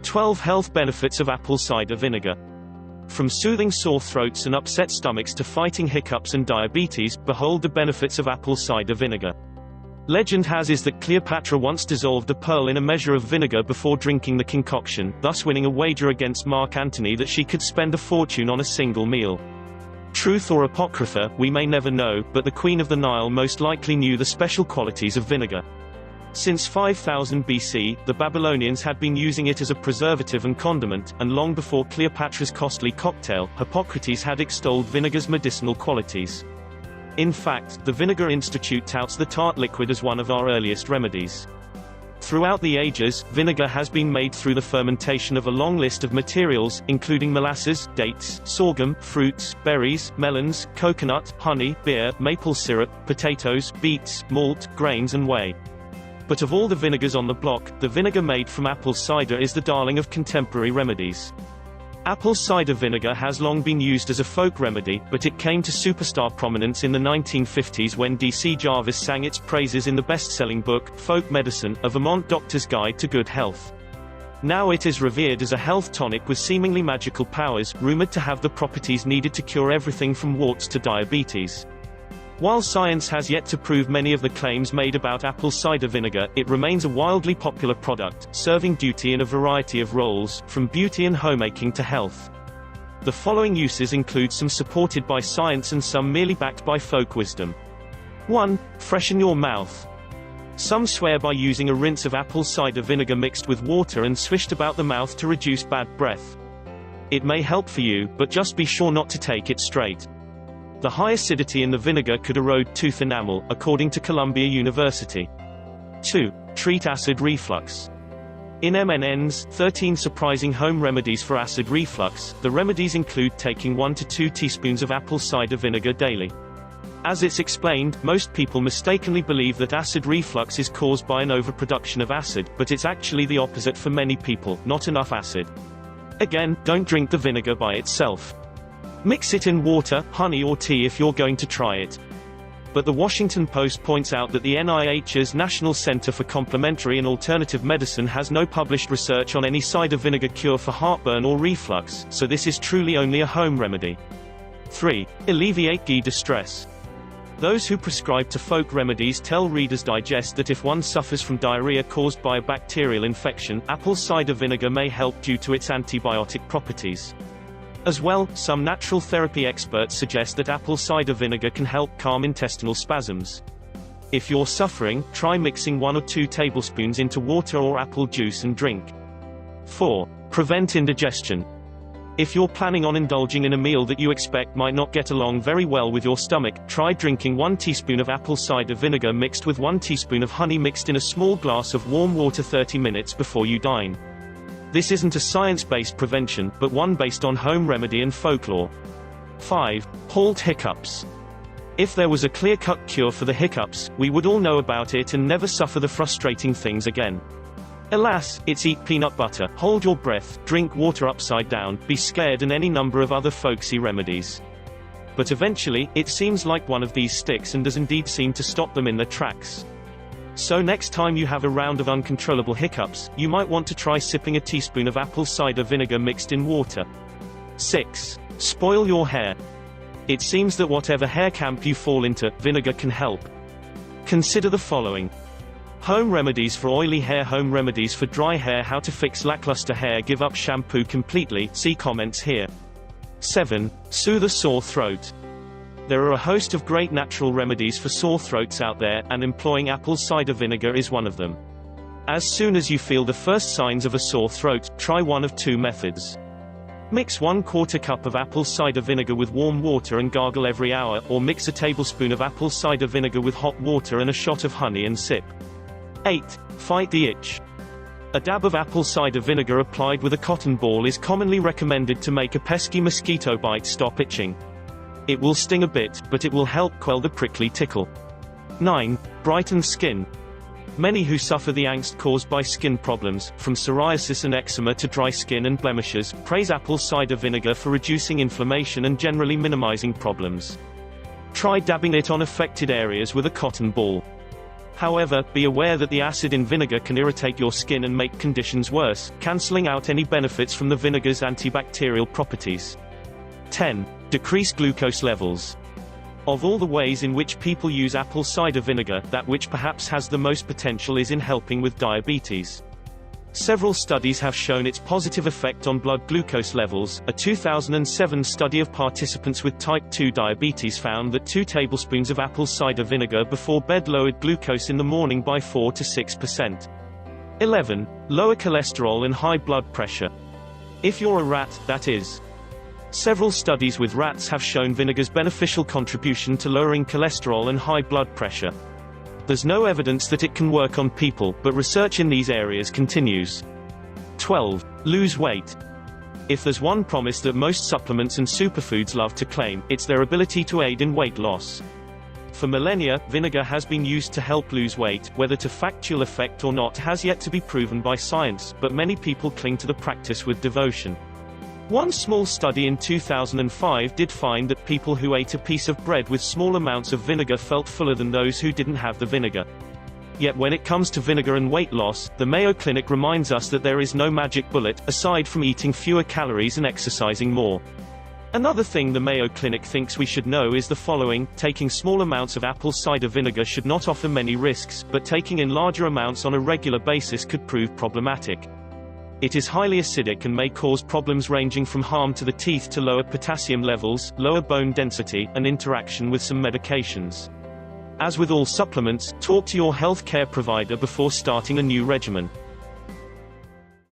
12 Health benefits of apple cider vinegar. From soothing sore throats and upset stomachs to fighting hiccups and diabetes, behold the benefits of apple cider vinegar. Legend has it that Cleopatra once dissolved a pearl in a measure of vinegar before drinking the concoction, thus winning a wager against Mark Antony that she could spend a fortune on a single meal. Truth or apocrypha, we may never know, but the Queen of the Nile most likely knew the special qualities of vinegar. Since 5000 BC, the Babylonians had been using it as a preservative and condiment, and long before Cleopatra's costly cocktail, Hippocrates had extolled vinegar's medicinal qualities. In fact, the Vinegar Institute touts the tart liquid as one of our earliest remedies. Throughout the ages, vinegar has been made through the fermentation of a long list of materials, including molasses, dates, sorghum, fruits, berries, melons, coconut, honey, beer, maple syrup, potatoes, beets, malt, grains and whey. But of all the vinegars on the block, the vinegar made from apple cider is the darling of contemporary remedies. Apple cider vinegar has long been used as a folk remedy, but it came to superstar prominence in the 1950s when D.C. Jarvis sang its praises in the best-selling book, Folk Medicine, A Vermont Doctor's Guide to Good Health. Now it is revered as a health tonic with seemingly magical powers, rumored to have the properties needed to cure everything from warts to diabetes. While science has yet to prove many of the claims made about apple cider vinegar, it remains a wildly popular product, serving duty in a variety of roles, from beauty and homemaking to health. The following uses include some supported by science and some merely backed by folk wisdom. 1. Freshen your mouth. Some swear by using a rinse of apple cider vinegar mixed with water and swished about the mouth to reduce bad breath. It may help for you, but just be sure not to take it straight. The high acidity in the vinegar could erode tooth enamel, according to Columbia University. 2. Treat acid reflux. In MNN's 13 Surprising Home Remedies for Acid Reflux, the remedies include taking 1 to 2 teaspoons of apple cider vinegar daily. As it's explained, most people mistakenly believe that acid reflux is caused by an overproduction of acid, but it's actually the opposite for many people, not enough acid. Again, don't drink the vinegar by itself. Mix it in water, honey or tea if you're going to try it. But the Washington Post points out that the NIH's National Center for Complementary and Alternative Medicine has no published research on any cider vinegar cure for heartburn or reflux, so this is truly only a home remedy. 3. Alleviate GI distress. Those who prescribe to folk remedies tell Reader's Digest that if one suffers from diarrhea caused by a bacterial infection, apple cider vinegar may help due to its antibiotic properties. As well, some natural therapy experts suggest that apple cider vinegar can help calm intestinal spasms. If you're suffering, try mixing 1 or 2 tablespoons into water or apple juice and drink. 4. Prevent indigestion. If you're planning on indulging in a meal that you expect might not get along very well with your stomach, try drinking 1 teaspoon of apple cider vinegar mixed with 1 teaspoon of honey mixed in a small glass of warm water 30 minutes before you dine. This isn't a science-based prevention, but one based on home remedy and folklore. 5. Halt hiccups. If there was a clear-cut cure for the hiccups, we would all know about it and never suffer the frustrating things again. Alas, it's eat peanut butter, hold your breath, drink water upside down, be scared and any number of other folksy remedies. But eventually, it seems like one of these sticks and does indeed seem to stop them in their tracks. So next time you have a round of uncontrollable hiccups, you might want to try sipping a teaspoon of apple cider vinegar mixed in water. 6. Spoil your hair. It seems that whatever hair camp you fall into, vinegar can help. Consider the following. Home remedies for oily hair, home remedies for dry hair, how to fix lackluster hair, give up shampoo completely, see comments here. 7. Soothe a sore throat. There are a host of great natural remedies for sore throats out there, and employing apple cider vinegar is one of them. As soon as you feel the first signs of a sore throat, try one of 2 methods. Mix 1/4 cup of apple cider vinegar with warm water and gargle every hour, or mix a tablespoon of apple cider vinegar with hot water and a shot of honey and sip. 8. Fight the itch. A dab of apple cider vinegar applied with a cotton ball is commonly recommended to make a pesky mosquito bite stop itching. It will sting a bit, but it will help quell the prickly tickle. 9. Brighten skin. Many who suffer the angst caused by skin problems, from psoriasis and eczema to dry skin and blemishes, praise apple cider vinegar for reducing inflammation and generally minimizing problems. Try dabbing it on affected areas with a cotton ball. However, be aware that the acid in vinegar can irritate your skin and make conditions worse, cancelling out any benefits from the vinegar's antibacterial properties. 10. Decrease glucose levels. Of all the ways in which people use apple cider vinegar, that which perhaps has the most potential is in helping with diabetes. Several studies have shown its positive effect on blood glucose levels. A 2007 study of participants with type 2 diabetes found that 2 tablespoons of apple cider vinegar before bed lowered glucose in the morning by 4 to 6%. 11. Lower cholesterol and high blood pressure. If you're a rat, that is. Several studies with rats have shown vinegar's beneficial contribution to lowering cholesterol and high blood pressure. There's no evidence that it can work on people, but research in these areas continues. 12. Lose weight. If there's one promise that most supplements and superfoods love to claim, it's their ability to aid in weight loss. For millennia, vinegar has been used to help lose weight. Whether to factual effect or not has yet to be proven by science, but many people cling to the practice with devotion. One small study in 2005 did find that people who ate a piece of bread with small amounts of vinegar felt fuller than those who didn't have the vinegar. Yet when it comes to vinegar and weight loss, the Mayo Clinic reminds us that there is no magic bullet, aside from eating fewer calories and exercising more. Another thing the Mayo Clinic thinks we should know is the following: taking small amounts of apple cider vinegar should not offer many risks, but taking in larger amounts on a regular basis could prove problematic. It is highly acidic and may cause problems ranging from harm to the teeth to lower potassium levels, lower bone density, and interaction with some medications. As with all supplements, talk to your health care provider before starting a new regimen.